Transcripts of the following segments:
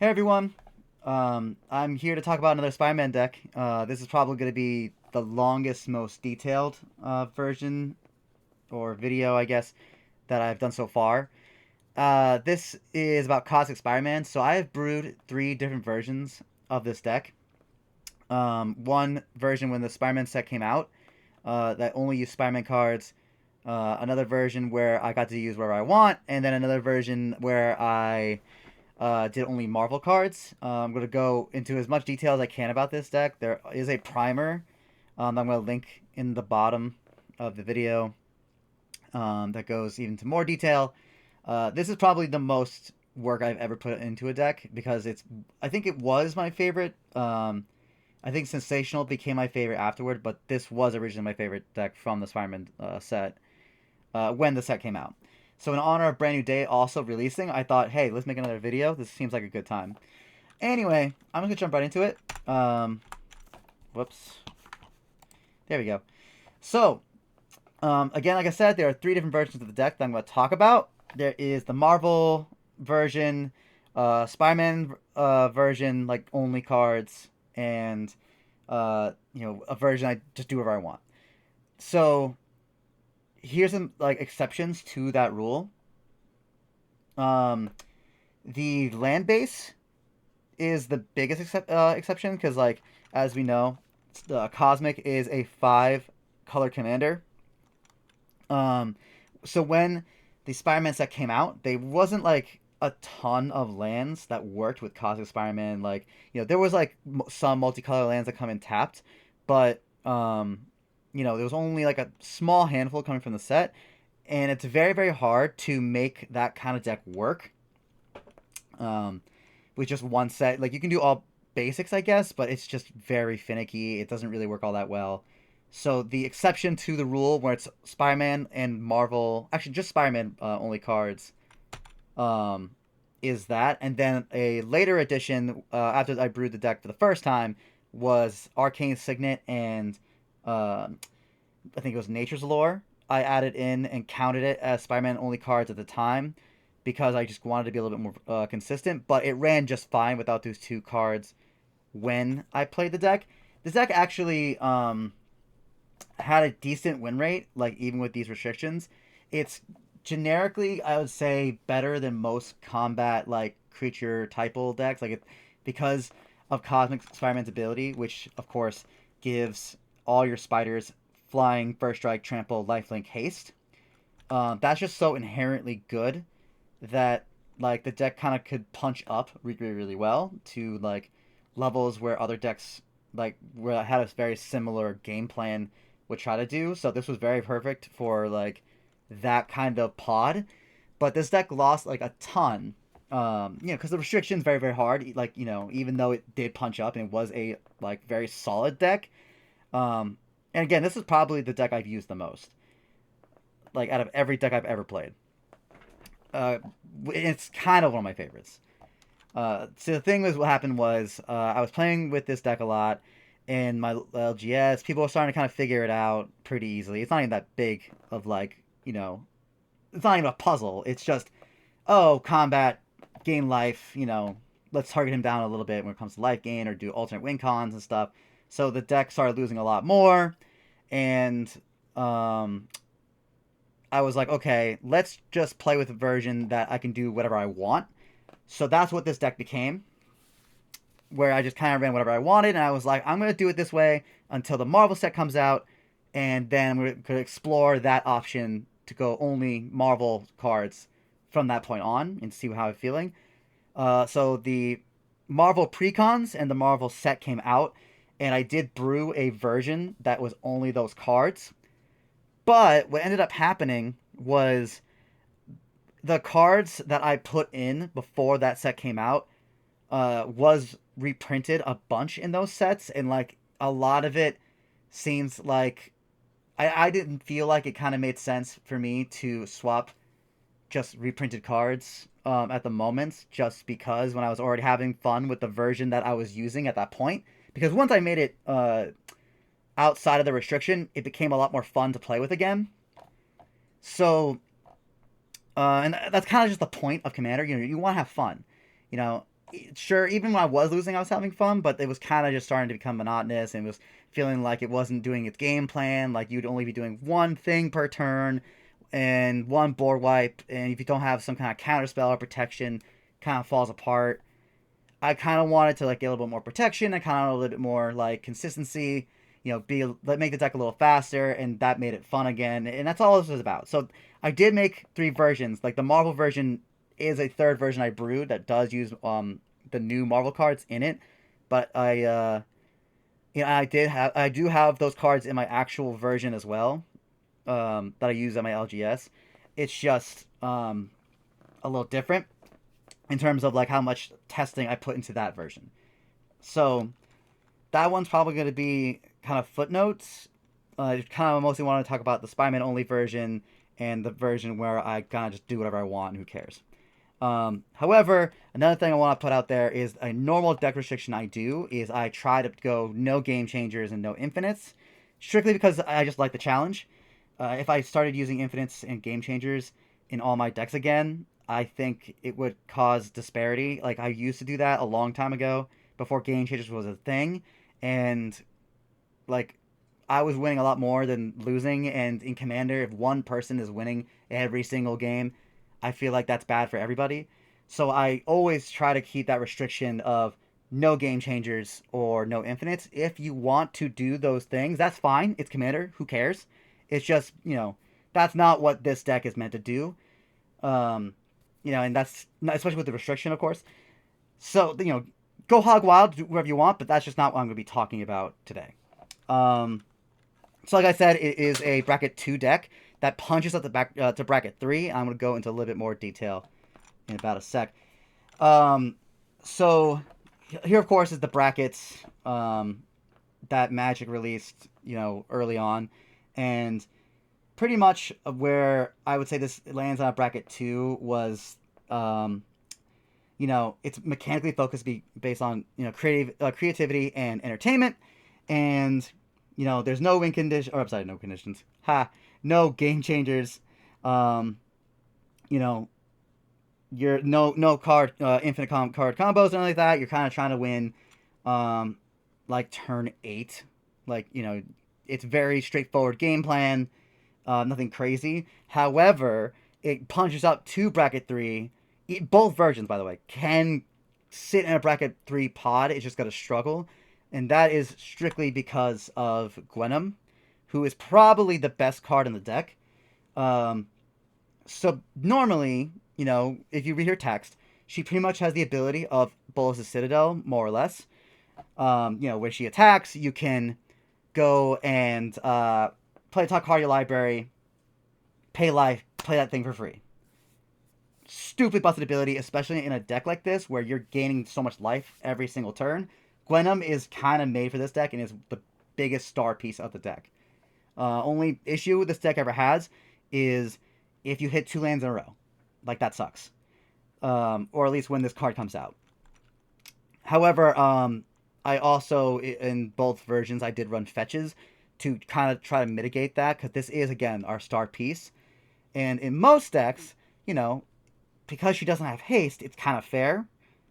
Hey everyone, I'm here to talk about another Spider-Man deck. This is probably going to be the longest, most detailed version or video, I guess, that I've done so far. This is about Cosmic Spider-Man, so I have brewed three different versions of this deck. One version when the Spider-Man set came out, that only used Spider-Man cards. Another version where I got to use whatever I want, and then another version where I did only Marvel cards. I'm going to go into as much detail as I can about this deck. There is a primer that I'm going to link in the bottom of the video that goes even to more detail. This is probably the most work I've ever put into a deck because I think it was my favorite. I think Sensational became my favorite afterward, but this was originally my favorite deck from the Spider-Man set when the set came out. So in honor of Brand New Day also releasing, I thought, hey, let's make another video. This seems like a good time. Anyway, I'm gonna jump right into it. Whoops. There we go. So, again, like I said, there are three different versions of the deck that I'm going to talk about. There is the Marvel version, Spider-Man version, like only cards, and a version I just do whatever I want. So here's some like exceptions to that rule. Um, the land base is the biggest exception because, like, as we know, Cosmic is a 5 color commander. Um, so when the Spider-Man set came out, there wasn't like a ton of lands that worked with Cosmic Spider-Man. Like, there was like some multicolor lands that come in tapped, but there was only like a small handful coming from the set, and it's very very hard to make that kind of deck work um, with just one set. Like, you can do all basics, I guess, but it's just very finicky. It doesn't really work all that well. So the exception to the rule where it's Spider-Man and Marvel, actually just Spider-Man only cards, um, is that. And then a later addition, after I brewed the deck for the first time, was Arcane Signet and I think it was Nature's Lore. I added in and counted it as Spider-Man only cards at the time because I just wanted to be a little bit more consistent. But it ran just fine without those two cards when I played the deck. This deck actually had a decent win rate, like even with these restrictions. It's generically, I would say, better than most combat like creature typal decks, because of Cosmic Spider-Man's ability, which of course gives all your spiders flying, first strike, trample, lifelink, haste. That's just so inherently good that like the deck kind of could punch up really really well to like levels where other decks like where had a very similar game plan would try to do. So this was very perfect for like that kind of pod. But this deck lost like a ton. Because the restrictions very very hard. Like, even though it did punch up and it was a like very solid deck. And again, this is probably the deck I've used the most. Like out of every deck I've ever played. Uh, it's kind of one of my favorites. So the thing was, what happened was I was playing with this deck a lot in my LGS. People were starting to kind of figure it out pretty easily. It's not even that big of like, it's not even a puzzle. It's just, oh, combat, gain life, let's target him down a little bit when it comes to life gain or do alternate win cons and stuff. So the deck started losing a lot more, and um, I was like, okay, let's just play with a version that I can do whatever I want. So that's what this deck became, where I just kind of ran whatever I wanted, and I was like, I'm going to do it this way until the Marvel set comes out, and then we could explore that option to go only Marvel cards from that point on and see how I'm feeling. So the Marvel precons and the Marvel set came out, and I did brew a version that was only those cards. But what ended up happening was the cards that I put in before that set came out was reprinted a bunch in those sets, and like a lot of it seems like I didn't feel like it kind of made sense for me to swap just reprinted cards at the moment, just because when I was already having fun with the version that I was using at that point. Because once I made it outside of the restriction, it became a lot more fun to play with again. So, and that's kind of just the point of Commander. You want to have fun. sure, even when I was losing, I was having fun, but it was kind of just starting to become monotonous and was feeling like it wasn't doing its game plan. Like you'd only be doing one thing per turn and one board wipe, and if you don't have some kind of counter spell or protection, kind of falls apart. I kind of wanted to like get a little bit more protection. I kind of a little bit more like consistency. Make the deck a little faster, and that made it fun again. And that's all this was about. So I did make 3 versions. Like the Marvel version is a third version I brewed that does use the new Marvel cards in it, but I do have those cards in my actual version as well, that I use on my LGS. It's just a little different in terms of like how much testing I put into that version. So that one's probably going to be kind of footnotes. I kind of mostly want to talk about the Spider-Man only version and the version where I kind of just do whatever I want. Who cares? However, another thing I want to put out there is a normal deck restriction I do is I try to go no game changers and no infinites, strictly because I just like the challenge. If I started using infinites and game changers in all my decks again, I think it would cause disparity. Like I used to do that a long time ago before game changers was a thing, and like I was winning a lot more than losing. And in Commander, if one person is winning every single game, I feel like that's bad for everybody. So I always try to keep that restriction of no game changers or no infinites. If you want to do those things, that's fine. It's Commander. Who cares? It's just, that's not what this deck is meant to do. Um, and that's not, especially with the restriction, of course. So, go hog wild, do whatever you want, but that's just not what I'm going to be talking about today. Um, so, like I said, it is a bracket 2 deck that punches up the back to bracket 3. I'm going to go into a little bit more detail in about a sec. Um, so, here, of course, is the brackets that Magic released, early on. And pretty much where I would say this lands on bracket 2 was, it's mechanically focused, based on, creativity and entertainment. And there's no win condition, or I'm sorry, no conditions. No game changers. You know, you're no card infinite card combos or anything like that. You're kind of trying to win, like turn 8. Like it's very straightforward game plan. Nothing crazy. However, it punches up to bracket 3. Both versions, by the way, can sit in a bracket 3 pod. It's just got to struggle, and that is strictly because of Gwenom, who is probably the best card in the deck. So normally, if you read her text, she pretty much has the ability of Bolas' Citadel, more or less. Where she attacks, you can go and play a top card of your library, pay life, play that thing for free. Stupid busted ability, especially in a deck like this where you're gaining so much life every single turn. Gwenom is kind of made for this deck and is the biggest star piece of the deck. Only issue this deck ever has is if you hit 2 lands in a row. Like, that sucks. Or at least when this card comes out. However, I also, in both versions, I did run fetches to kind of try to mitigate that, because this is, again, our star piece. And in most decks, because she doesn't have haste, it's kind of fair,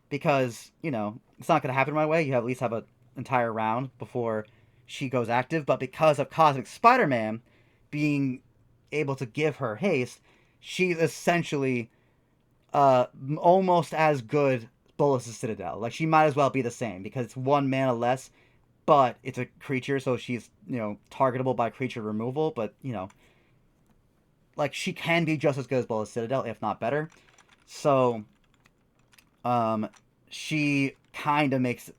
because, it's not going to happen right away. You at least have an entire round before she goes active. But because of Cosmic Spider-Man being able to give her haste, she's essentially almost as good Bolas' Citadel. Like, she might as well be the same, because it's 1 mana less, but it's a creature, so she's, targetable by creature removal. But, like, she can be just as good as Bolas' Citadel, if not better. So, she kind of makes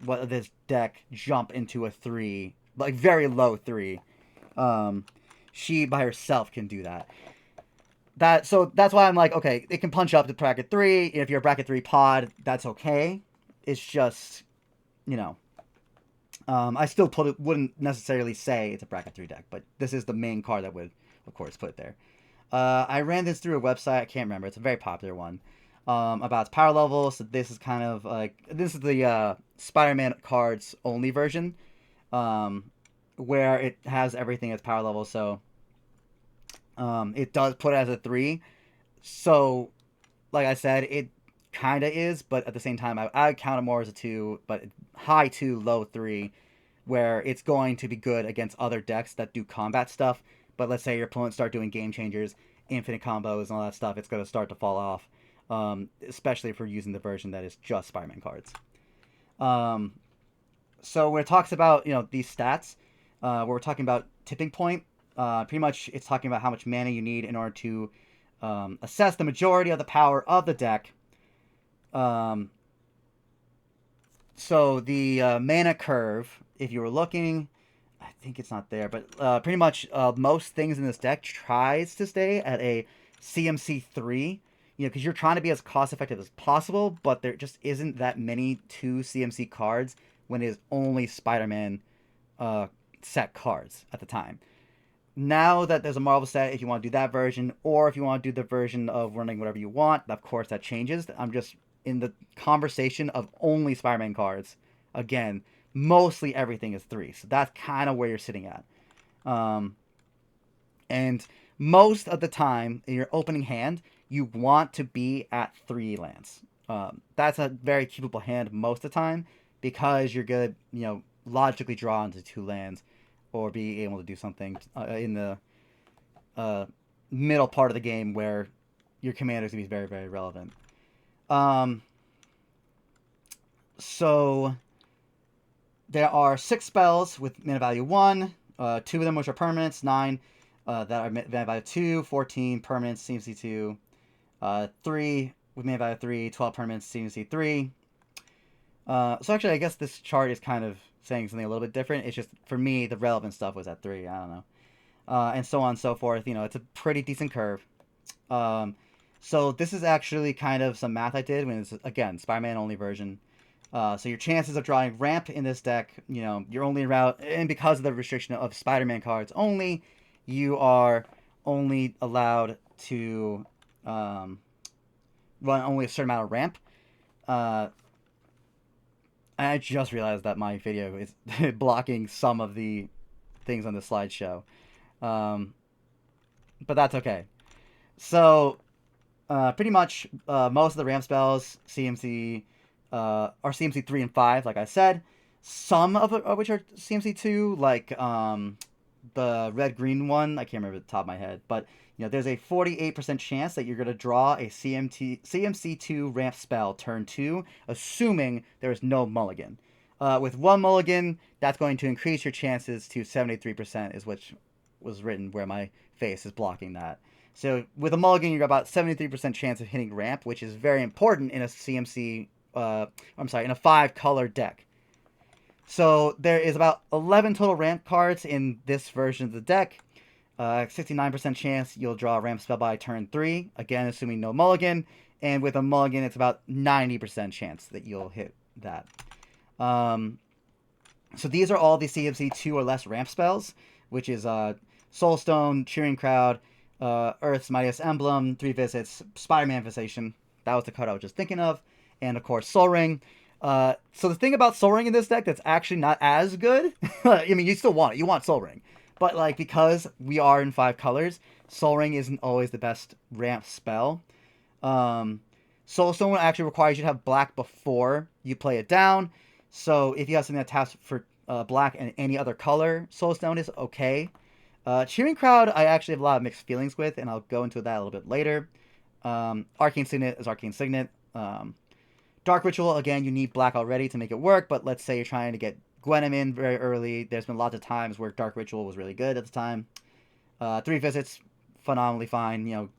this deck jump into a 3, like, very low 3. She by herself can do that. So that's why I'm like, okay, it can punch up to bracket 3. If you're a bracket 3 pod, that's okay. It's just, I still wouldn't necessarily say it's a bracket 3 deck, but this is the main card that would, of course, put it there. I ran this through a website. I can't remember. It's a very popular one, about its power level. So this is kind of like, this is the Spider-Man cards only version, where it has everything at power level. So it does put it as a 3. So, like I said, it kind of is, but at the same time, I count it more as a 2, but high 2, low 3, where it's going to be good against other decks that do combat stuff. But let's say your opponents start doing game changers, infinite combos, and all that stuff, it's going to start to fall off, especially if we're using the version that is just Spider-Man cards. So when it talks about, these stats, where we're talking about tipping point, pretty much it's talking about how much mana you need in order to assess the majority of the power of the deck. So the mana curve, if you were looking, I think it's not there, but pretty much most things in this deck tries to stay at a CMC 3, because you're trying to be as cost effective as possible, but there just isn't that many 2 CMC cards when it is only Spider-Man set cards at the time. Now that there's a Marvel set, if you want to do that version, or if you want to do the version of running whatever you want, of course that changes. I'm just in the conversation of only Spider-Man cards. Again, mostly everything is 3, so that's kind of where you're sitting at. And most of the time in your opening hand, you want to be at 3 lands. That's a very keepable hand most of the time, because you're going to, logically draw into 2 lands, or be able to do something in the middle part of the game where your commander is going to be very, very relevant. So there are 6 spells with mana value 1, 2 of them which are permanents, 9 that are mana value 2, 14 permanents, CMC 2, 3 with mana value 3, 12 permanents, CMC 3. So actually, I guess this chart is kind of saying something a little bit different. It's just, for me, the relevant stuff was at 3. I don't know. And so on and so forth. It's a pretty decent curve. So this is actually kind of some math I did when it's, again, Spider-Man only version. So your chances of drawing ramp in this deck, you're only route, and because of the restriction of Spider-Man cards only, you are only allowed to run only a certain amount of ramp. I just realized that my video is blocking some of the things on the slideshow. But that's okay. So, pretty much most of the ramp spells, CMC, are CMC 3 and 5, like I said. Some of which are CMC 2, like the red-green one. I can't remember the top of my head. But, there's a 48% chance that you're going to draw a CMC 2 ramp spell turn 2, assuming there is no mulligan. With 1 mulligan, that's going to increase your chances to 73%, is which was written where my face is blocking that. So with a mulligan, you're about 73% chance of hitting ramp, which is very important in a CMC, in a 5-color deck. So there is about 11 total ramp cards in this version of the deck. 69% chance you'll draw a ramp spell by turn 3, again assuming no mulligan, and with a mulligan it's about 90% chance that you'll hit that. So these are all the CMC 2 or less ramp spells, which is Soulstone, Cheering Crowd, Earth's Mightiest Emblem, 3 Visits, Spider-Man Manifestation, that was the card I was just thinking of, and of course Soul Ring. So the thing about Soul Ring in this deck that's actually not as good, I mean, you still want it, you want Soul Ring. But, because we are in 5 colors, Soul Ring isn't always the best ramp spell. Soulstone actually requires you to have black before you play it down. So, if you have something that taps for black and any other color, Soulstone is okay. Cheering Crowd, I actually have a lot of mixed feelings with, and I'll go into that a little bit later. Arcane Signet is Arcane Signet. Dark Ritual, again, you need black already to make it work, but let's say you're trying to get Gwenem in very early. There's been lots of times where Dark Ritual was really good at the time. 3 Visits, phenomenally fine.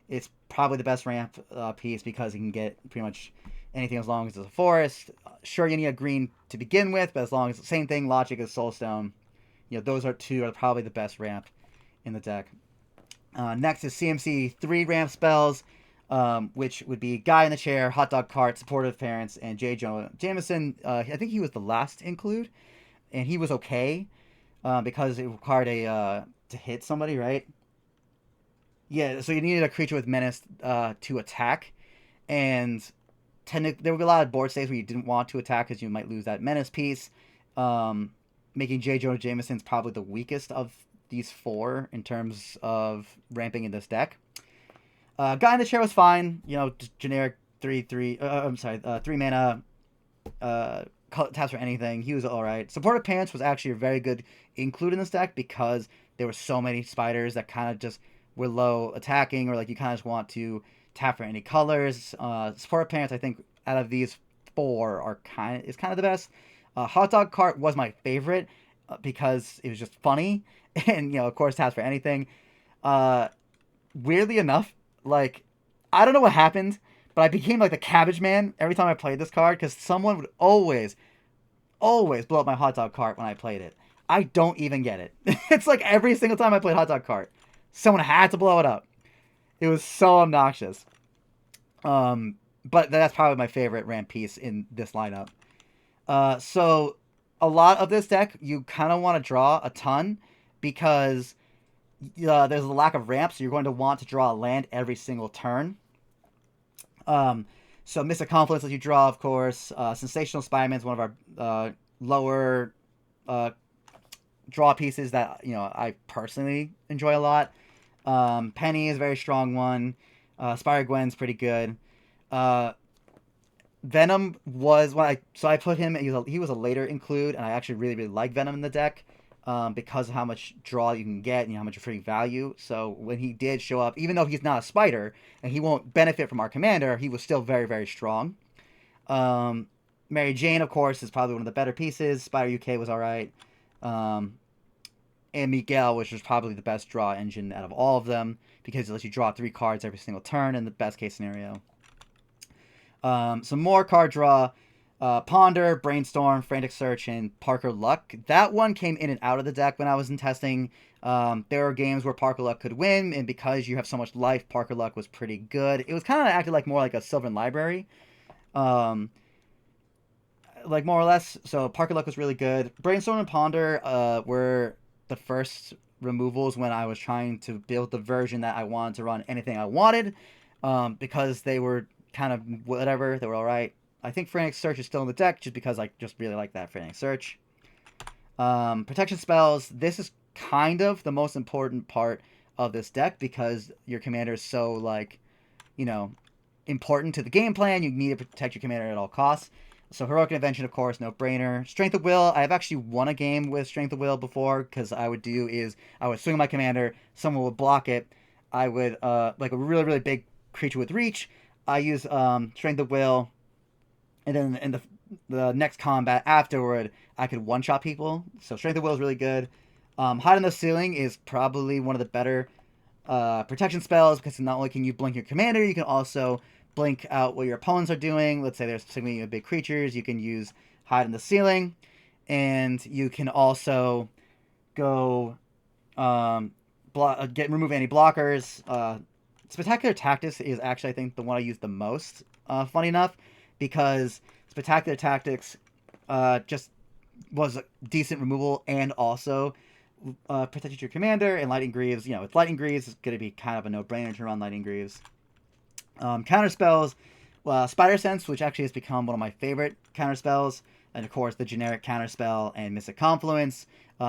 It's probably the best ramp piece because you can get pretty much anything as long as it's a forest. Sure, you need a green to begin with, but as long as the same thing, logic as Soulstone, those are probably the best ramp in the deck. Next is CMC 3 ramp spells, which would be Guy in the Chair, Hot Dog Cart, Supportive Parents, and J. Jonah Jameson. I think he was the last to include, and he was okay because it required to hit somebody, right? Yeah, so you needed a creature with menace to attack, and there would be a lot of board states where you didn't want to attack because you might lose that menace piece, making J. Jonah Jameson's probably the weakest of these 4 in terms of ramping in this deck. Guy in the Chair was fine, generic I'm sorry, 3 mana. Taps for anything. He was all right. Supportive Parents was actually a very good include in this deck because there were so many spiders that kind of just were low attacking, or like you kind of just want to tap for any colors. Supportive Parents, I think, out of these four are kind of the best. Hot Dog Cart was my favorite because it was just funny, and of course taps for anything. Uh, Weirdly enough, like I don't know what happened, but I became like the Cabbage Man every time I played this card because someone would always blow up my Hot Dog Cart when I played it. I don't even get it. It's like every single time I played Hot Dog Cart, someone had to blow it up. It was so obnoxious. But that's probably my favorite ramp piece in this lineup. So a lot of this deck, you kind of want to draw a ton because there's a lack of ramps, so you're going to want to draw a land every single turn. So Mystic Confluence lets you draw, of course. Sensational Spider-Man is one of our lower draw pieces that I personally enjoy a lot. Penny is a very strong one. Spider-Gwen's pretty good. Venom was when I put him. He was a later include, and I actually really like Venom in the deck. Because of how much draw you can get and how much free value. So when he did show up, even though he's not a spider and he won't benefit from our commander, he was still very, very strong. Mary Jane, of course, is probably one of the better pieces. Spider UK was all right. And Miguel, which was probably the best draw engine out of all of them because it lets you draw 3 cards every single turn in the best case scenario. Some more card draw. Ponder, Brainstorm, Frantic Search, and Parker Luck. That one came in and out of the deck when I was in testing. There were games where Parker Luck could win, and because you have so much life, Parker Luck was pretty good. It was kind of acted like more like a Sylvan Library. Like more or less. So Parker Luck was really good. Brainstorm and Ponder were the first removals when I was trying to build the version that I wanted to run anything I wanted. Because they were kind of whatever. They were alright. I think Frantic Search is still in the deck just because I just really like that Frantic Search. Protection spells. This is kind of the most important part of this deck because your commander is so, important to the game plan. You need to protect your commander at all costs. So Heroic Intervention, of course, no brainer. Strength of Will. I've actually won a game with Strength of Will before because I would swing my commander. Someone would block it. I would, like a really, really big creature with reach. I use Strength of Will. And then in the next combat afterward, I could one-shot people. So Strength of Will is really good. Hide on the Ceiling is probably one of the better protection spells because not only can you blink your commander, you can also blink out what your opponents are doing. Let's say there's significantly big creatures. You can use Hide on the Ceiling. And you can also go remove any blockers. Spectacular Tactics is actually, I think, the one I use the most, funny enough. Because Spectacular Tactics just was a decent removal and also protected your commander. And Lightning Greaves, with Lightning Greaves, it's going to be kind of a no-brainer to run Lightning Greaves. Counter spells, Spider Sense, which actually has become one of my favorite counter spells. And of course, the generic counter spell and Mystic Confluence.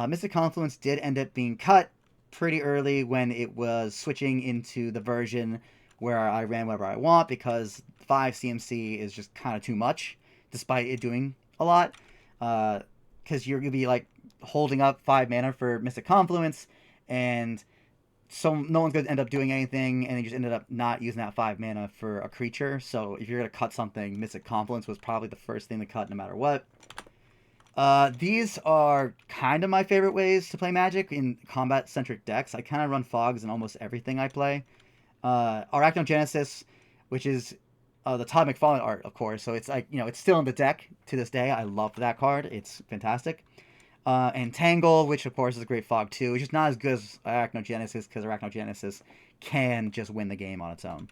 Mystic Confluence did end up being cut pretty early when it was switching into the version where I ran whatever I want because 5 CMC is just kind of too much, despite it doing a lot. Because you'll be like holding up 5 mana for Mystic Confluence, and so no one's going to end up doing anything, and they just ended up not using that 5 mana for a creature. So if you're going to cut something, Mystic Confluence was probably the first thing to cut no matter what. These are kind of my favorite ways to play Magic in combat-centric decks. I kind of run fogs in almost everything I play. Arachnogenesis, which is the Todd McFarlane art, of course. So it's like, it's still in the deck to this day. I love that card. It's fantastic. And Tangle, which of course is a great fog too. It's just not as good as Arachnogenesis because Arachnogenesis can just win the game on its own.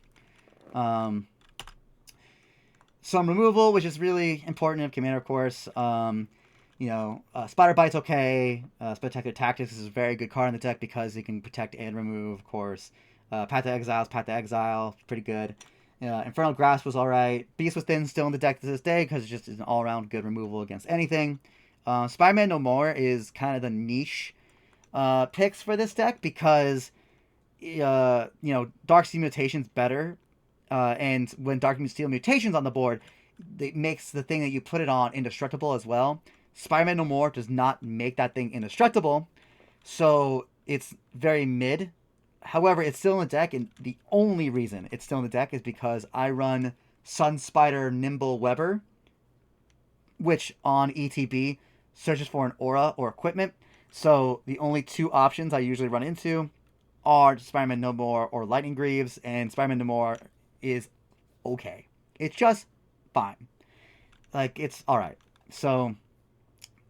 Some removal, which is really important in Commander, of course. Spider Bite's okay. Spectacular Tactics is a very good card in the deck because it can protect and remove, of course. Path to Exile, pretty good. Infernal Grasp was alright. Beast Within still in the deck to this day because it's just an all-around good removal against anything. Spider-Man No More is kind of the niche picks for this deck because, Dark Sea Mutation's better And when Dark Steel Mutation's on the board, it makes the thing that you put it on indestructible as well. Spider-Man No More does not make that thing indestructible, so it's very mid. However, it's still in the deck, and the only reason it's still in the deck is because I run Sun Spider Nimble Weber, which on ETB searches for an aura or equipment. So the only two options I usually run into are Spider-Man No More or Lightning Greaves, and Spider-Man No More is okay. It's just fine. Like, it's alright. So,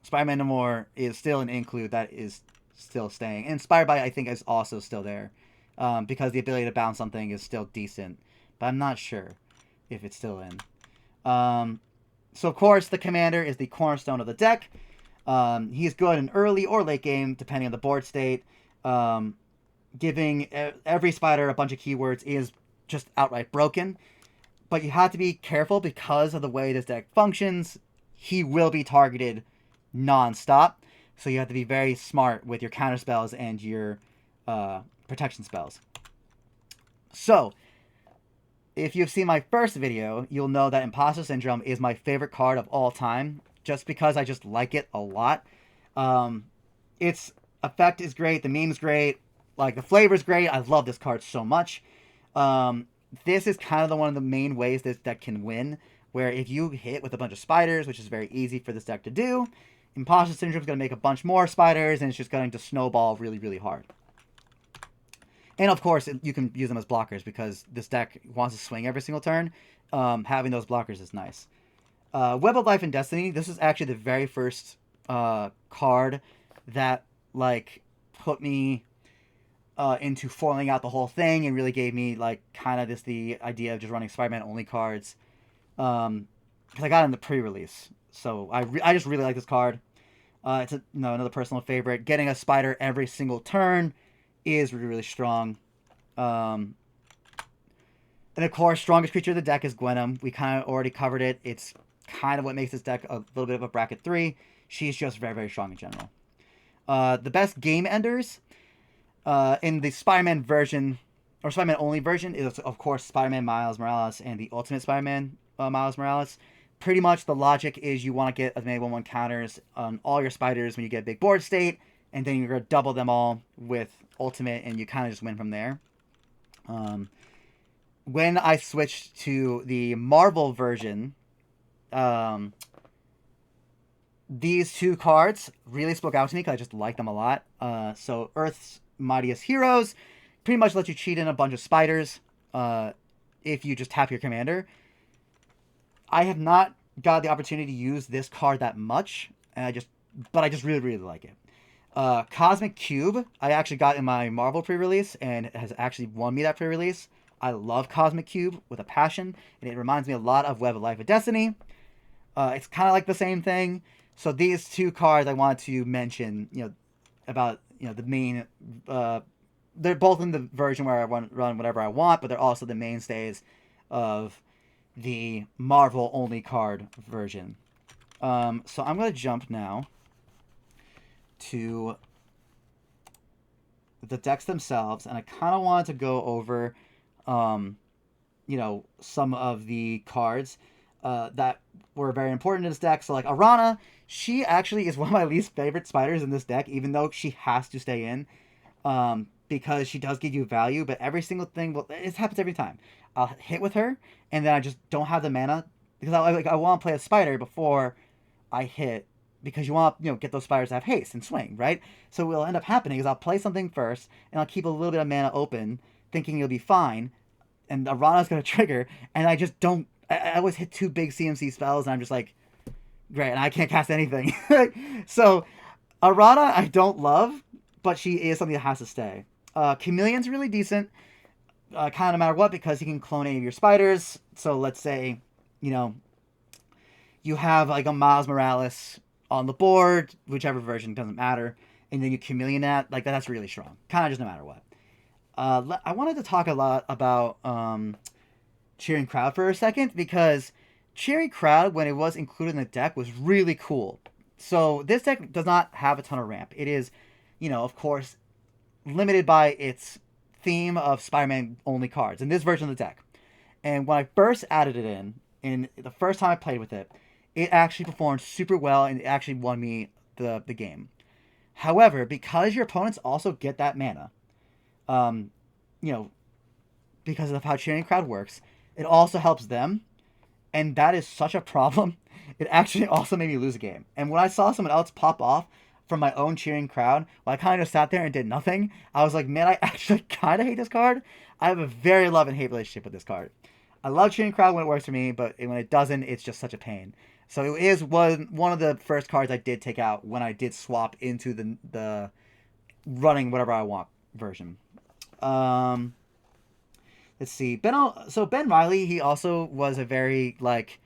Spider-Man No More is still an include that is still staying. And Inspired by, I think, is also still there. Because the ability to bounce something is still decent. But I'm not sure if it's still in. So, of course, the Commander is the cornerstone of the deck. He's good in early or late game, depending on the board state. Giving every spider a bunch of keywords is just outright broken. But you have to be careful because of the way this deck functions. He will be targeted non-stop. So you have to be very smart with your counter spells and your protection spells. So, if you've seen my first video, you'll know that Imposter Syndrome is my favorite card of all time. Just because I just like it a lot. Its effect is great. The meme's great. Like, the flavor's great. I love this card so much. This is kind of one of the main ways this deck can win. Where if you hit with a bunch of spiders, which is very easy for this deck to do, Imposter Syndrome is going to make a bunch more spiders, and it's just going to snowball really, really hard. And of course, you can use them as blockers because this deck wants to swing every single turn. Having those blockers is nice. Web of Life and Destiny. This is actually the very first card that like put me into foiling out the whole thing and really gave me like kind of the idea of just running Spider-Man only cards. Because I got it in the pre-release, so I just really like this card. It's another personal favorite. Getting a spider every single turn is really, really strong. And of course, strongest creature of the deck is Gwenom. We kind of already covered it. It's kind of what makes this deck a little bit of a bracket 3. She's just very, very strong in general. The best game enders in the Spider-Man version, or Spider-Man only version, is of course Spider-Man Miles Morales and the Ultimate Spider-Man Miles Morales. Pretty much the logic is you want to get as many 1/1 counters on all your spiders when you get a big board state, and then you're going to double them all with Ultimate, and you kind of just win from there. When I switched to the Marvel version, these two cards really spoke out to me because I just like them a lot. So Earth's Mightiest Heroes pretty much let you cheat in a bunch of spiders if you just tap your commander. I have not got the opportunity to use this card that much, but I just really, really like it. Cosmic Cube, I actually got in my Marvel pre-release, and it has actually won me that pre-release. I love Cosmic Cube with a passion, and it reminds me a lot of Web of Life and Destiny. It's kind of like the same thing. So these two cards I wanted to mention, about the main. They're both in the version where I run whatever I want, but they're also the mainstays of the Marvel only card version. So I'm going to jump now to the decks themselves, and I kind of wanted to go over, some of the cards that were very important in this deck. So like Arana, she actually is one of my least favorite spiders in this deck, even though she has to stay in, because she does give you value, but every single thing, it happens every time. I'll hit with her, and then I just don't have the mana, because I want to play a spider before I hit, because you want to get those spiders to have haste and swing, right? So what will end up happening is I'll play something first, and I'll keep a little bit of mana open, thinking it'll be fine, and Arana's going to trigger, and I just don't. I always hit 2 big CMC spells, and I'm just like, great, and I can't cast anything. So Arana I don't love, but she is something that has to stay. Chameleon's really decent, kind of no matter what, because he can clone any of your spiders. So let's say, you have like a Miles Morales on the board, whichever version, doesn't matter, and then you Chameleon that, like that's really strong. Kind of just no matter what. I wanted to talk a lot about Cheering Crowd for a second, because Cheering Crowd, when it was included in the deck, was really cool. So this deck does not have a ton of ramp. It is, of course, limited by its theme of Spider-Man only cards in this version of the deck. And when I first added it in, and the first time I played with it, it actually performed super well and it actually won me the game. However, because your opponents also get that mana, um, you know, because of how Cheering Crowd works, it also helps them, and that is such a problem. It actually also made me lose a game. And when I saw someone else pop off from my own Cheering Crowd, while I kind of just sat there and did nothing, I was like, man, I actually kind of hate this card. I have a very love and hate relationship with this card. I love Cheering Crowd when it works for me, but when it doesn't, it's just such a pain. So it is one of the first cards I did take out when I did swap into the running whatever I want version. Um, let's see. Ben Riley, he also was a very like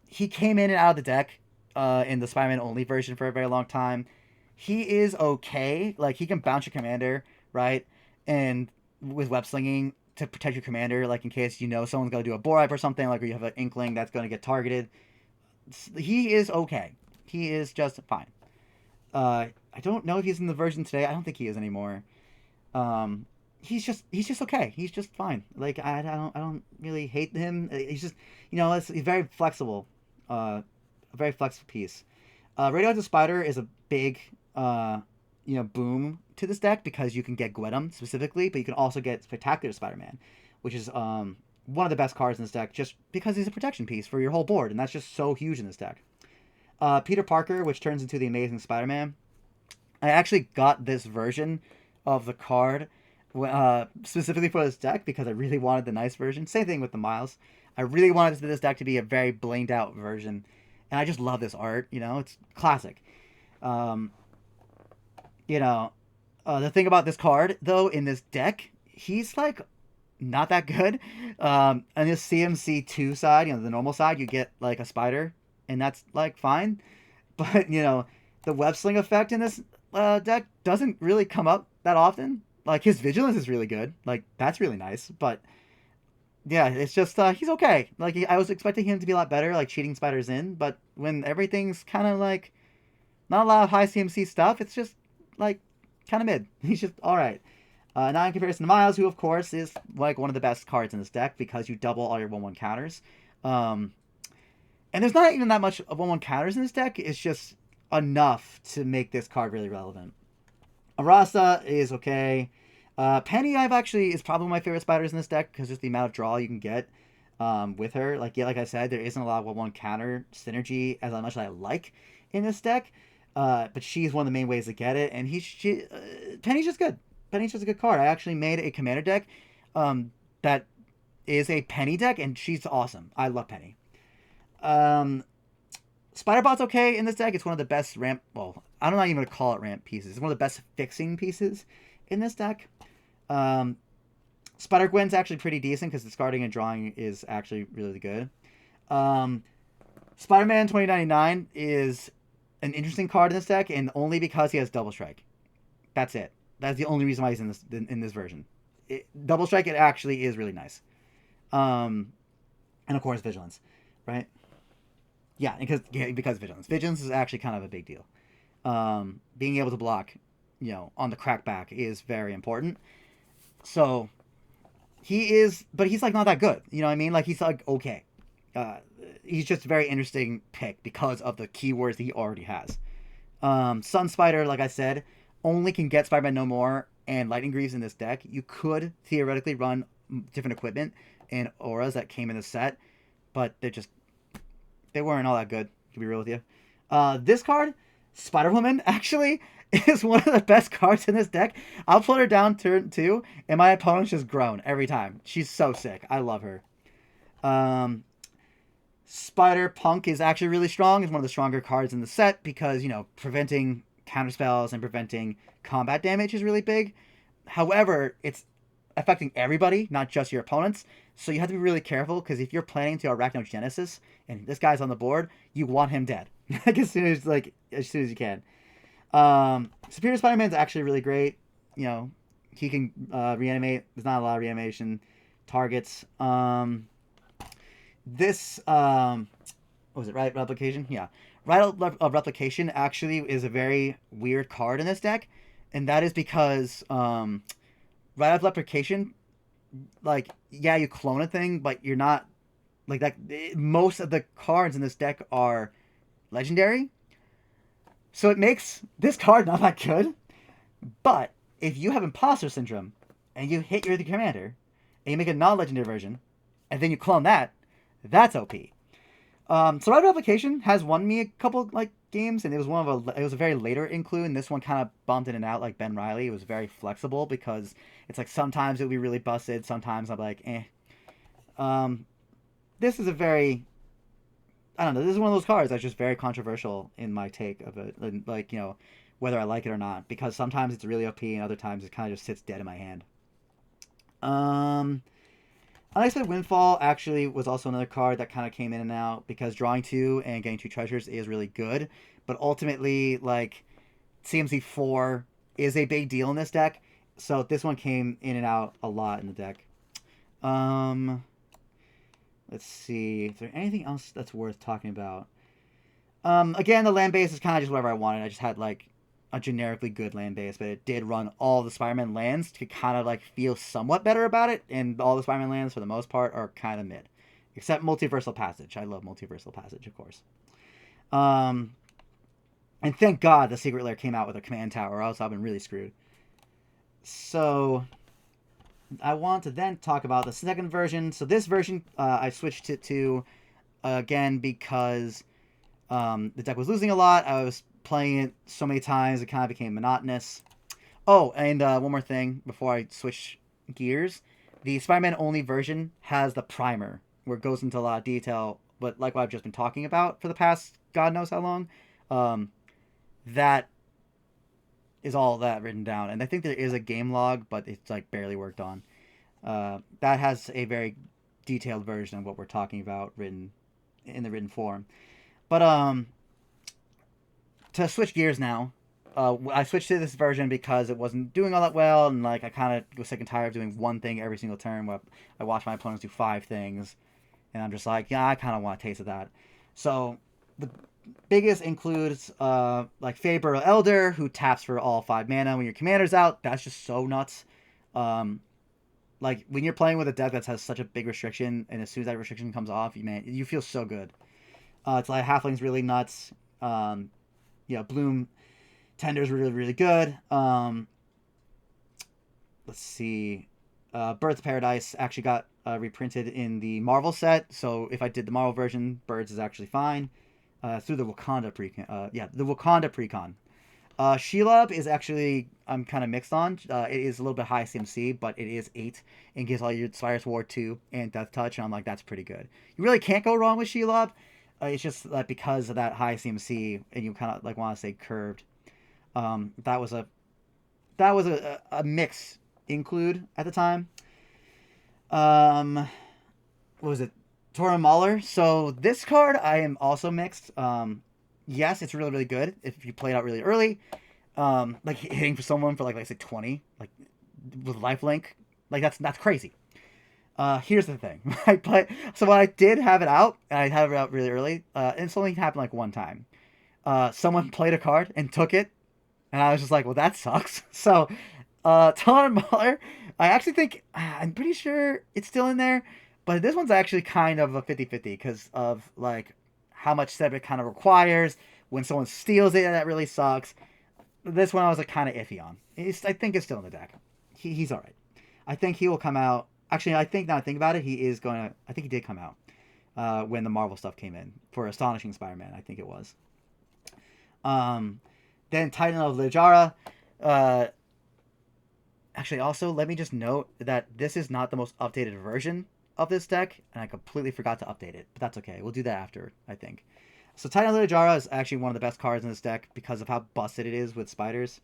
he came in and out of the deck in the Spider-Man only version for a very long time. He is okay. Like he can bounce your commander, right? And with web slinging to protect your commander, like in case you know someone's gonna do a Borite or something, like or you have an inkling that's gonna get targeted. He is okay. He is just fine. I don't know if he's in the version today. I don't think he is anymore. Um, he's just okay. He's just fine. Like I don't really hate him. He's just he's very flexible. A very flexible piece. Radioactive Spider is a big boom to this deck because you can get Gwedum specifically, but you can also get Spectacular Spider-Man, which is one of the best cards in this deck just because he's a protection piece for your whole board, and that's just so huge in this deck. Peter Parker, which turns into the Amazing Spider-Man. I actually got this version of the card specifically for this deck because I really wanted the nice version. Same thing with the Miles. I really wanted this deck to be a very blinged out version, and I just love this art. It's classic. Um, the thing about this card though in this deck, he's like not that good. On this CMC2 side, the normal side, you get like a spider, and that's like fine. But the web sling effect in this deck doesn't really come up that often. Like his vigilance is really good. Like that's really nice. But yeah, it's just he's okay. Like I was expecting him to be a lot better, like cheating spiders in. But when everything's kind of like not a lot of high CMC stuff, it's just like kind of mid. He's just all right. Now in comparison to Miles, who of course is like one of the best cards in this deck because you double all your 1/1 counters. And there's not even that much of 1/1 counters in this deck. It's just enough to make this card really relevant. Arasa is okay. Penny is probably my favorite spiders in this deck because just the amount of draw you can get with her. Like I said, there isn't a lot of 1/1 counter synergy as much as I like in this deck. But she's one of the main ways to get it, and Penny's just good. Penny's just a good card. I actually made a commander deck that is a Penny deck, and she's awesome. I love Penny. Spider-Bot's okay in this deck. It's one of the best ramp. Well, I don't know even call it ramp pieces. It's one of the best fixing pieces in this deck. Spider-Gwen's actually pretty decent because discarding and drawing is actually really good. Spider-Man 2099 is an interesting card in this deck, and only because he has Double Strike. That's it. That's the only reason why he's in this version. Double Strike, it actually is really nice. And of course, Vigilance, right? Yeah, because Vigilance. Vigilance is actually kind of a big deal. Being able to block, on the crackback is very important. So but he's like not that good. You know what I mean? Like he's like okay. He's just a very interesting pick because of the keywords that he already has. Sun Spider, like I said, only can get Spider-Man No More and Lightning Greaves in this deck. You could theoretically run different equipment and auras that came in the set, but they weren't all that good, to be real with you. This card, Spider-Woman, actually is one of the best cards in this deck. I'll put her down turn 2, and my opponent's just groan every time. She's so sick. I love her. Spider-Punk is actually really strong. It's one of the stronger cards in the set because, preventing counterspells and preventing combat damage is really big. However, it's affecting everybody, not just your opponents. So you have to be really careful because if you're planning to Arachnogenesis and this guy's on the board, you want him dead like as soon as you can. Superior Spider-Man's actually really great. He can reanimate. There's not a lot of reanimation targets. This what was it? Right Replication? Yeah. Replication actually is a very weird card in this deck, and that is because Right Replication like, yeah, you clone a thing, but you're not like that. Most of the cards in this deck are legendary, so it makes this card not that good. But if you have imposter syndrome and you hit your commander and you make a non-legendary version, and then you clone that, that's OP. So Route Replication has won me a couple like games, and it was a very later include, and this one kind of bumped in and out like Ben Riley. It was very flexible because it's like sometimes it'll be really busted, sometimes I'm like, eh. Um, this is a very, I don't know. This is one of those cards that's just very controversial in my take of it, and like whether I like it or not, because sometimes it's really OP and other times it kind of just sits dead in my hand. Um, Unexpected Windfall actually was also another card that kind of came in and out because drawing two and getting two treasures is really good, but ultimately like CMC4 is a big deal in this deck, so this one came in and out a lot in the deck. Um, let's see. Is there anything else that's worth talking about? Again, the land base is kind of just whatever I wanted. I just had like a generically good land base, but it did run all the Spider-Man lands to kind of like feel somewhat better about it, and all the Spider-Man lands for the most part are kind of mid, except Multiversal Passage. I love Multiversal Passage, of course. Um, and thank God the Secret Lair came out with a command tower, or else I've been really screwed. So I want to then talk about the second version. So this version, I switched it to again because the deck was losing a lot. I was playing it so many times it kind of became monotonous. Oh, and one more thing before I switch gears. The Spider-Man only version has the primer, where it goes into a lot of detail, but like what I've just been talking about for the past God knows how long. Um, that is all that written down. And I think there is a game log, but it's like barely worked on. That has a very detailed version of what we're talking about written in the written form. But to switch gears now, I switched to this version because it wasn't doing all that well, and like I kind of was sick and tired of doing one thing every single turn. Where I watch my opponents do five things, and I'm just like, yeah, I kind of want a taste of that. So the biggest includes like Faber Elder, who taps for all 5 mana when your commander's out. That's just so nuts. Um, like when you're playing with a deck that has such a big restriction, and as soon as that restriction comes off, you feel so good. It's like Halfling's really nuts. Bloom Tenders were really, really good. Let's see. Birds of Paradise actually got reprinted in the Marvel set, so if I did the Marvel version, Birds is actually fine. Through the Wakanda precon. The Wakanda precon. Shelob is actually, I'm kind of mixed on. It is a little bit high CMC, but it is 8 and gives all your Spires Ward 2 and Death Touch, and I'm like, that's pretty good. You really can't go wrong with Shelob. It's just that because of that high CMC, and you kind of like want to say curved. That was a mix include at the time. What was it? Tora Mahler. So this card I am also mixed. Yes, it's really really good if you play it out really early. Like hitting for someone for like say 20, like with lifelink, like that's crazy. Here's the thing. So when I did have it out, and I had it out really early, and it's only happened like one time. Someone played a card and took it, and I was just like, well, that sucks. So, Tora Mahler, I actually think, I'm pretty sure it's still in there, but this one's actually kind of a 50-50 because of like how much setup it kind of requires. When someone steals it, that really sucks. This one I was like kind of iffy on. I think it's still in the deck. He's all right. I think he will come out. Actually, I think now I think about it, he is going to. I think he did come out when the Marvel stuff came in for Astonishing Spider-Man. I think it was. Then Titan of Liljara. Actually, also let me just note that this is not the most updated version of this deck, and I completely forgot to update it. But that's okay. We'll do that after, I think. So Titan of Liljara is actually one of the best cards in this deck because of how busted it is with spiders.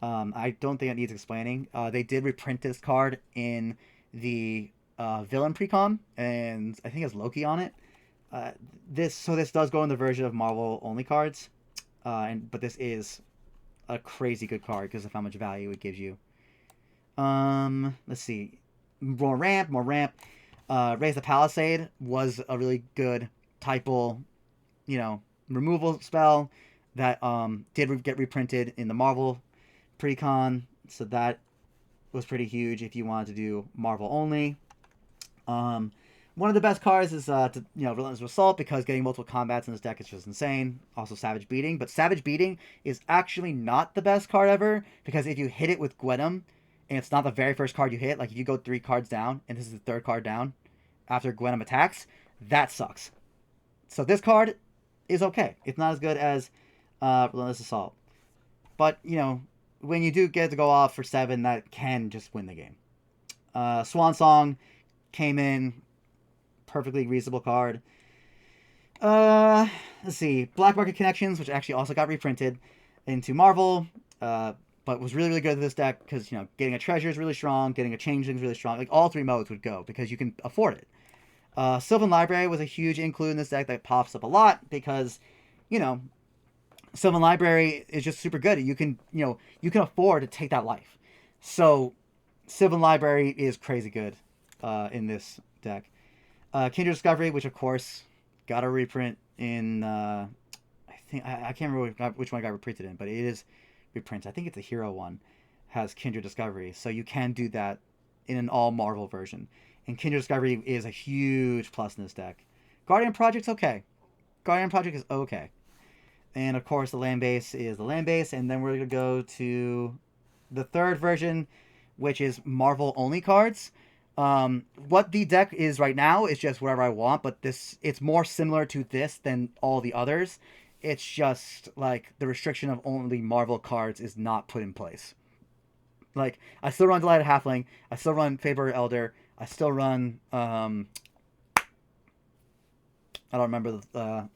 I don't think it needs explaining. They did reprint this card in the villain precon, and I think it has Loki on it. This does go in the version of Marvel only cards, but this is a crazy good card because of how much value it gives you. Let's see, more ramp. Raise the Palisade was a really good typal, removal spell that did get reprinted in the Marvel precon, so that was pretty huge if you wanted to do Marvel only. One of the best cards is Relentless Assault, because getting multiple combats in this deck is just insane. Also Savage Beating, but Savage Beating is actually not the best card ever, because if you hit it with Gwenum and it's not the very first card you hit, like if you go 3 cards down and this is the 3rd card down after Gwenum attacks, that sucks. So this card is okay. It's not as good as Relentless Assault, but when you do get to go off for 7, that can just win the game. Swan Song came in, perfectly reasonable card. Let's see, Black Market Connections, which actually also got reprinted into Marvel, but was really, really good at this deck because, getting a treasure is really strong, getting a changeling is really strong. Like, all 3 modes would go because you can afford it. Sylvan Library was a huge include in this deck that pops up a lot because, Sylvan Library is just super good. You can afford to take that life. So Sylvan Library is crazy good in this deck. Kindred Discovery, which of course got a reprint in I can't remember which one got reprinted in, but it is reprint. I think it's a hero one, has Kindred Discovery, so you can do that in an all Marvel version. And Kindred Discovery is a huge plus in this deck. Guardian Project's okay. Guardian Project is okay. And of course the land base is the land base, and then we're gonna go to the 3rd version, which is Marvel only cards. What the deck is right now is just whatever I want, but it's more similar to this than all the others. It's just like the restriction of only Marvel cards is not put in place. Like, I still run Delighted Halfling, I still run Favorite Elder, I still run I don't remember but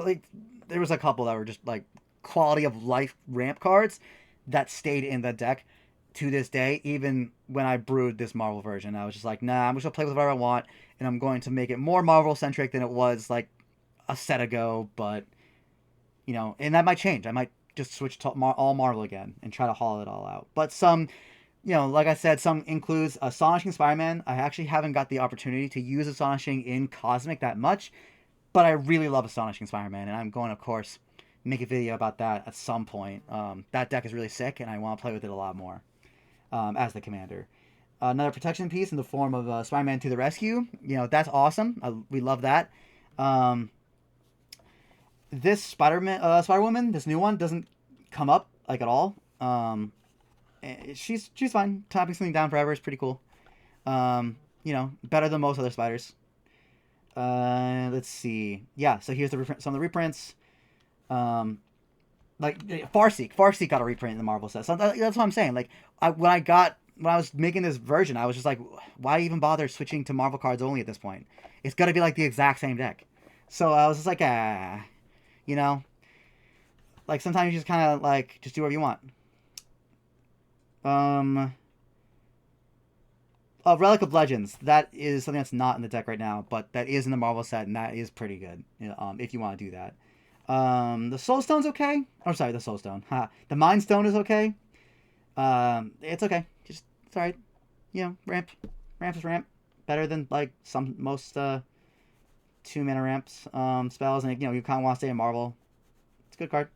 like there was a couple that were just like quality of life ramp cards that stayed in the deck to this day. Even when I brewed this Marvel version, I was just like, nah, I'm just gonna play with whatever I want, and I'm going to make it more Marvel centric than it was like a set ago. But and that might change. I might just switch to all Marvel again and try to haul it all out. But some, like I said, some includes Astonishing Spider-Man. I actually haven't got the opportunity to use Astonishing in Cosmic that much, but I really love Astonishing Spider-Man, and I'm going to, of course, make a video about that at some point. That deck is really sick, and I want to play with it a lot more as the commander. Another protection piece in the form of Spider-Man to the Rescue. That's awesome. We love that. This Spider-Woman, this new one, doesn't come up like at all. She's fine. Topping something down forever is pretty cool. Better than most other spiders. Let's see. Yeah, so here's some of the reprints. Like Farseek got a reprint in the Marvel set. So that's what I'm saying. Like, when I was making this version, I was just like, why even bother switching to Marvel cards only at this point? It's got to be like the exact same deck. So I was just like, like sometimes you just kind of like just do whatever you want. Relic of Legends, that is something that's not in the deck right now, but that is in the Marvel set, and that is pretty good. If you want to do that. The Soul Stone's okay. Oh, sorry, the Soul Stone. The Mind Stone is okay. It's okay. It's alright. Ramp is ramp. Better than like most 2-mana ramps spells, and you kind of want to stay in Marvel. It's a good card.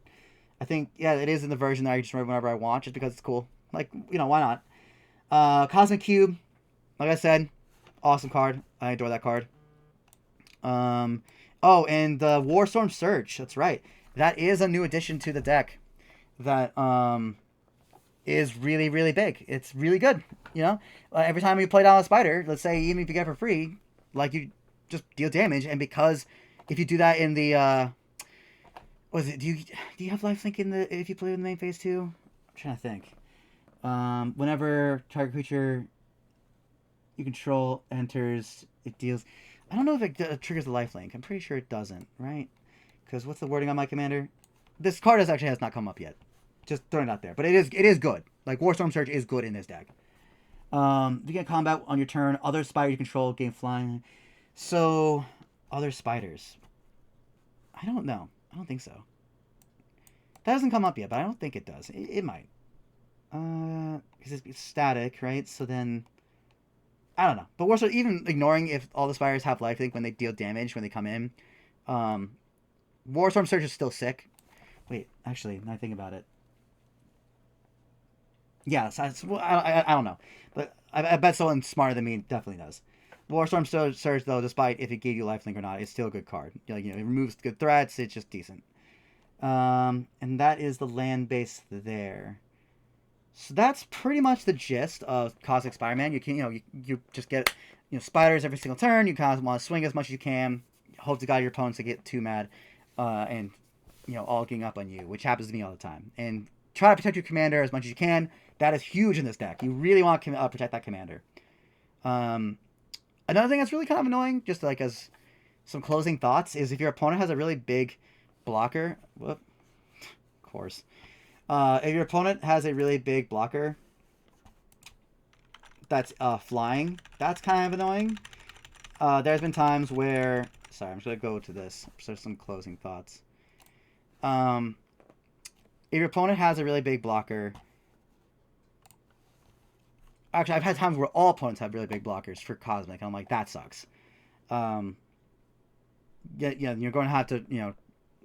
I think it is in the version that I just remove whenever I want, just because it's cool. Like, why not? Cosmic Cube, like I said, awesome card. I adore that card. Oh, and the Warstorm Surge. That's right. That is a new addition to the deck that is really, really big. It's really good. Every time you play down a spider, let's say even if you get it for free, like, you just deal damage, and because if you do that in the what is it? Do you have lifelink in the if you play in the main phase too? I'm trying to think. Whenever target creature you control enters, it deals. I don't know if it triggers the lifelink. I'm pretty sure it doesn't, right? Because what's the wording on my commander? This card has not come up yet. Just throwing it out there, but it is good. Like, Warstorm Surge is good in this deck. If you get combat on your turn, other spider you control gain flying. So, other spiders. I don't know. I don't think so. That hasn't come up yet, but I don't think it does. It might. Because it's static, right? So then, I don't know. But Warstorm, even ignoring if all the spiders have lifelink when they deal damage when they come in, Warstorm Surge is still sick. Wait, actually, now I think about it. Yes, I don't know, but I bet someone smarter than me definitely knows. Warstorm Surge, though, despite if it gave you lifelink or not, is still a good card. Like, it removes good threats. It's just decent. And that is the land base there. So that's pretty much the gist of Cosmic Spider-Man. You can, you just get, spiders every single turn. You kind of want to swing as much as you can. Hope to God your opponents to get too mad, and all getting up on you, which happens to me all the time. And try to protect your commander as much as you can. That is huge in this deck. You really want to protect that commander. Um, Another thing that's really kind of annoying, just like as some closing thoughts, is if your opponent has a really big blocker. Whoop, of course. If your opponent has a really big blocker that's flying, that's kind of annoying. There's been times where... Sorry, I'm just going to go to this. So some closing thoughts. Um, if your opponent has a really big blocker... Actually, I've had times where all opponents have really big blockers for Cosmic, and I'm like, that sucks. You're going to have to,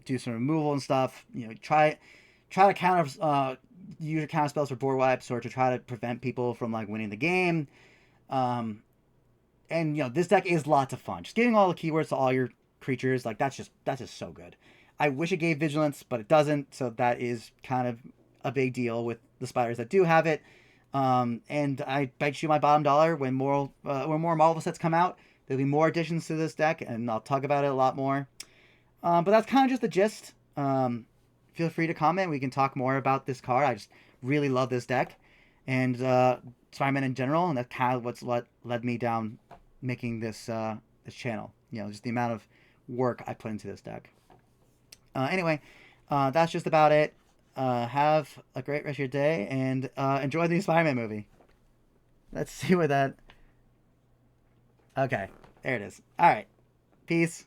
do some removal and stuff. Try to counter... use your counter spells for board wipes, or to try to prevent people from, like, winning the game. And this deck is lots of fun. Just giving all the keywords to all your creatures, like that's just so good. I wish it gave vigilance, but it doesn't. So that is kind of a big deal with the spiders that do have it. And I bet you my bottom dollar when more Marvel sets come out, there'll be more additions to this deck, and I'll talk about it a lot more. But that's kind of just the gist. Feel free to comment. We can talk more about this card. I just really love this deck, and Spider-Man in general, and that's kind of what led me down making this channel. Just the amount of work I put into this deck. Anyway, that's just about it. Have a great rest of your day, and enjoy the Spider-Man movie. Let's see what that... Okay, there it is. All right. Peace.